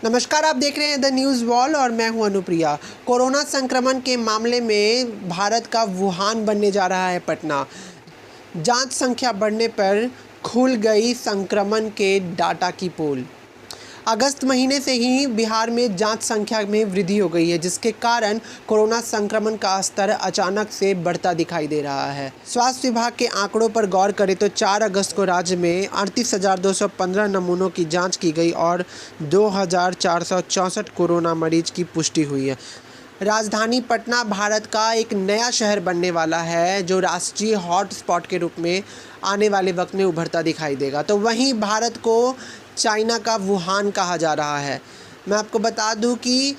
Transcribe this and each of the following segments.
नमस्कार, आप देख रहे हैं द न्यूज़ वॉल और मैं हूं अनुप्रिया। कोरोना संक्रमण के मामले में भारत का वुहान बनने जा रहा है पटना। जांच संख्या बढ़ने पर खुल गई संक्रमण के डाटा की पोल। अगस्त महीने से ही बिहार में जांच संख्या में वृद्धि हो गई है, जिसके कारण कोरोना संक्रमण का स्तर अचानक से बढ़ता दिखाई दे रहा है। स्वास्थ्य विभाग के आंकड़ों पर गौर करें तो 4 अगस्त को राज्य में 38,215 नमूनों की जांच की गई और 2,464 कोरोना मरीज की पुष्टि हुई है। राजधानी पटना भारत का एक नया शहर बनने वाला है, जो राष्ट्रीय हॉटस्पॉट के रूप में आने वाले वक्त में उभरता दिखाई देगा। तो वहीं भारत को चाइना का वुहान कहा जा रहा है। मैं आपको बता दूं कि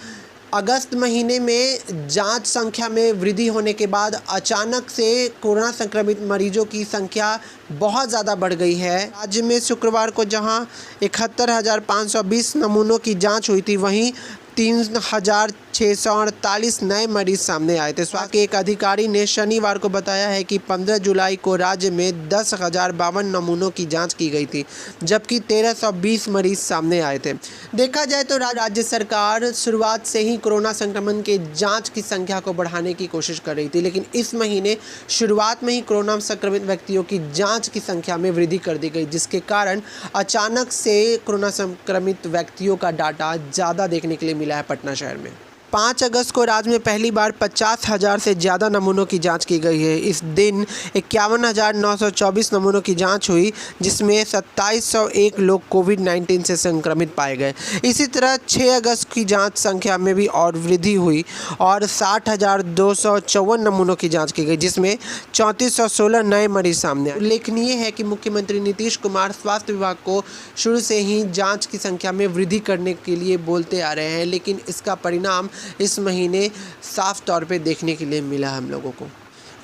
अगस्त महीने में जांच संख्या में वृद्धि होने के बाद अचानक से कोरोना संक्रमित मरीजों की संख्या बहुत ज़्यादा बढ़ गई है। राज्य में शुक्रवार को जहां 71,520 नमूनों की जांच हुई थी, वहीं 3,648 नए मरीज सामने आए थे। स्वास्थ्य के एक अधिकारी ने शनिवार को बताया है कि 15 जुलाई को राज्य में 10,052 नमूनों की जांच की गई थी, जबकि 1,320 मरीज सामने आए थे। देखा जाए तो राज्य सरकार शुरुआत से ही कोरोना संक्रमण के जांच की संख्या को बढ़ाने की कोशिश कर रही थी, लेकिन इस महीने शुरुआत में ही कोरोना संक्रमित व्यक्तियों की जाँच की संख्या में वृद्धि कर दी गई, जिसके कारण अचानक से कोरोना संक्रमित व्यक्तियों का डाटा ज़्यादा देखने के लिए मिला है पटना शहर में। 5 अगस्त को राज्य में पहली बार 50,000 से ज़्यादा नमूनों की जांच की गई है। इस दिन 51,924 नमूनों की जांच हुई, जिसमें 2,701 लोग कोविड-19 से संक्रमित पाए गए। इसी तरह 6 अगस्त की जांच संख्या में भी और वृद्धि हुई और 60,254 नमूनों की जांच की गई, जिसमें 3,416 नए मरीज सामने आए। उल्लेखनीय है कि मुख्यमंत्री नीतीश कुमार स्वास्थ्य विभाग को शुरू से ही जाँच की संख्या में वृद्धि करने के लिए बोलते आ रहे हैं, लेकिन इसका परिणाम इस महीने साफ तौर पे देखने के लिए मिला हम लोगों को।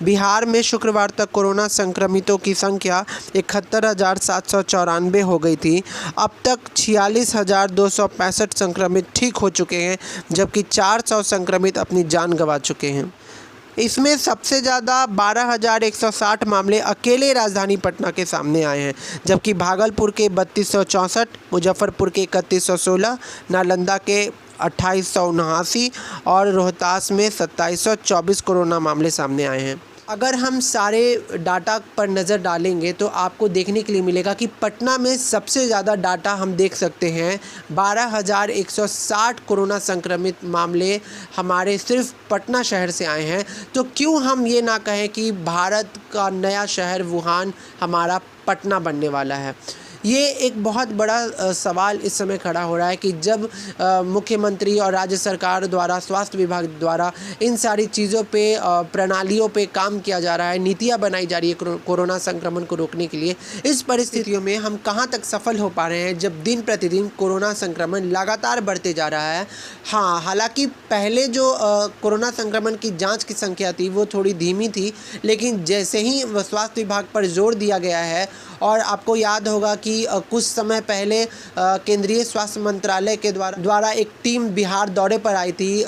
बिहार में शुक्रवार तक कोरोना संक्रमितों की संख्या 71,794 हो गई थी। अब तक 46,265 संक्रमित ठीक हो चुके हैं, जबकि 400 संक्रमित अपनी जान गंवा चुके हैं। इसमें सबसे ज़्यादा 12,160 मामले अकेले राजधानी पटना के सामने आए हैं, जबकि भागलपुर के 3,264, मुजफ्फरपुर के 3,116, नालंदा के 2,879 और रोहतास में 2,724 कोरोना मामले सामने आए हैं। अगर हम सारे डाटा पर नज़र डालेंगे तो आपको देखने के लिए मिलेगा कि पटना में सबसे ज़्यादा डाटा हम देख सकते हैं। 12,160 कोरोना संक्रमित मामले हमारे सिर्फ पटना शहर से आए हैं। तो क्यों हम ये ना कहें कि भारत का नया शहर वुहान हमारा पटना बनने वाला है। ये एक बहुत बड़ा सवाल इस समय खड़ा हो रहा है कि जब मुख्यमंत्री और राज्य सरकार द्वारा, स्वास्थ्य विभाग द्वारा इन सारी चीज़ों पे, प्रणालियों पे काम किया जा रहा है, नीतियाँ बनाई जा रही है कोरोना संक्रमण को रोकने के लिए। इस परिस्थितियों में हम कहाँ तक सफल हो पा रहे हैं, जब दिन प्रतिदिन कोरोना संक्रमण लगातार बढ़ते जा रहा है। हाँ, हालांकि पहले जो कोरोना संक्रमण की जाँच की संख्या थी वो थोड़ी धीमी थी, लेकिन जैसे ही स्वास्थ्य विभाग पर जोर दिया गया है, और आपको याद होगा कि कुछ समय पहले केंद्रीय स्वास्थ्य मंत्रालय के द्वारा एक टीम बिहार दौरे पर आई थी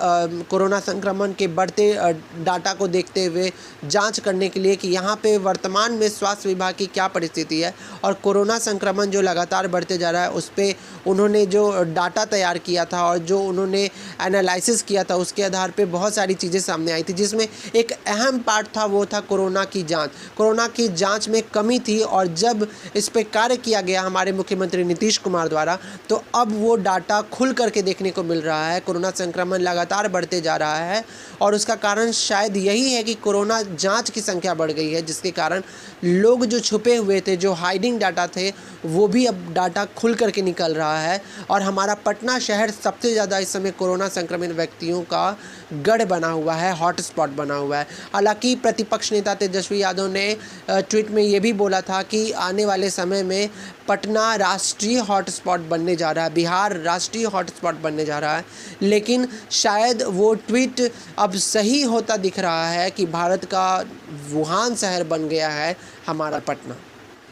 कोरोना संक्रमण के बढ़ते डाटा को देखते हुए जांच करने के लिए कि यहाँ पे वर्तमान में स्वास्थ्य विभाग की क्या परिस्थिति है, और कोरोना संक्रमण जो लगातार बढ़ते जा रहा है उस पर उन्होंने जो डाटा तैयार किया था और जो उन्होंने एनालिसिस किया था, उसके आधार पर बहुत सारी चीज़ें सामने आई थी, जिसमें एक अहम पार्ट था वो था कोरोना की जाँच। कोरोना की जाँच में कमी थी, और जब इस पे कार्य किया गया हमारे मुख्यमंत्री नीतीश कुमार द्वारा, तो अब वो डाटा खुल करके देखने को मिल रहा है। कोरोना संक्रमण लगातार बढ़ते जा रहा है, और उसका कारण शायद यही है कि कोरोना जांच की संख्या बढ़ गई है, जिसके कारण लोग जो छुपे हुए थे, जो हाइडिंग डाटा थे, वो भी अब डाटा खुल करके निकल रहा है। और हमारा पटना शहर सबसे ज़्यादा इस समय कोरोना संक्रमित व्यक्तियों का गढ़ बना हुआ है, हॉटस्पॉट बना हुआ है। हालांकि प्रतिपक्ष नेता तेजस्वी यादव ने ट्वीट में ये भी बोला था कि आने वाले समय में पटना राष्ट्रीय हॉटस्पॉट बनने जा रहा है, बिहार राष्ट्रीय हॉटस्पॉट बनने जा रहा है। लेकिन शायद वो ट्वीट अब सही होता दिख रहा है कि भारत का वुहान शहर बन गया है हमारा पटना।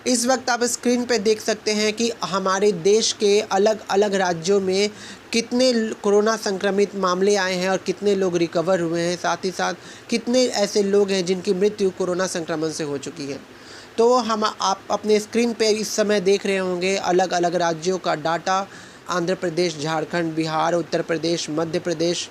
इस वक्त आप स्क्रीन पे देख सकते हैं कि हमारे देश के अलग अलग राज्यों में कितने कोरोना संक्रमित मामले आए हैं और कितने लोग रिकवर हुए हैं, साथ ही साथ कितने ऐसे लोग हैं जिनकी मृत्यु कोरोना संक्रमण से हो चुकी है। तो आप अपने स्क्रीन पे इस समय देख रहे होंगे अलग अलग राज्यों का डाटा। आंध्र प्रदेश, झारखंड, बिहार, उत्तर प्रदेश, मध्य प्रदेश,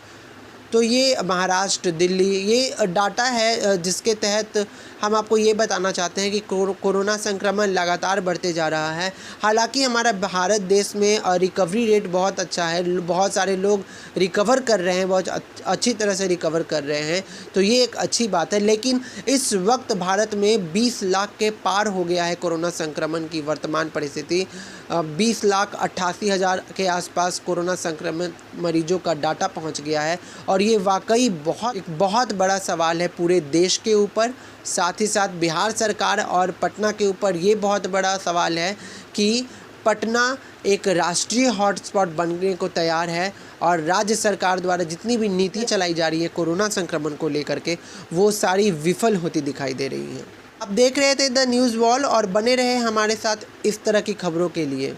तो ये महाराष्ट्र, दिल्ली, ये डाटा है जिसके तहत हम आपको ये बताना चाहते हैं कि कोरोना संक्रमण लगातार बढ़ते जा रहा है। हालांकि हमारा भारत देश में रिकवरी रेट बहुत अच्छा है, बहुत सारे लोग रिकवर कर रहे हैं, बहुत अच्छी तरह से रिकवर कर रहे हैं, तो ये एक अच्छी बात है। लेकिन इस वक्त भारत में 20 लाख के पार हो गया है कोरोना संक्रमण की वर्तमान परिस्थिति। 20,88,000 के आसपास कोरोना संक्रमित मरीजों का डाटा पहुंच गया है और ये वाकई एक बहुत बड़ा सवाल है पूरे देश के ऊपर, साथ ही साथ बिहार सरकार और पटना के ऊपर ये बहुत बड़ा सवाल है कि पटना एक राष्ट्रीय हॉटस्पॉट बनने को तैयार है और राज्य सरकार द्वारा जितनी भी नीति चलाई जा रही है कोरोना संक्रमण को लेकर के, वो सारी विफल होती दिखाई दे रही हैं। आप देख रहे थे द न्यूज़ वॉल और बने रहे हमारे साथ इस तरह की खबरों के लिए।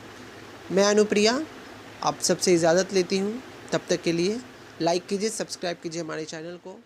मैं अनुप्रिया आप सबसे इजाज़त लेती हूँ, तब तक के लिए लाइक कीजिए, सब्सक्राइब कीजिए हमारे चैनल को।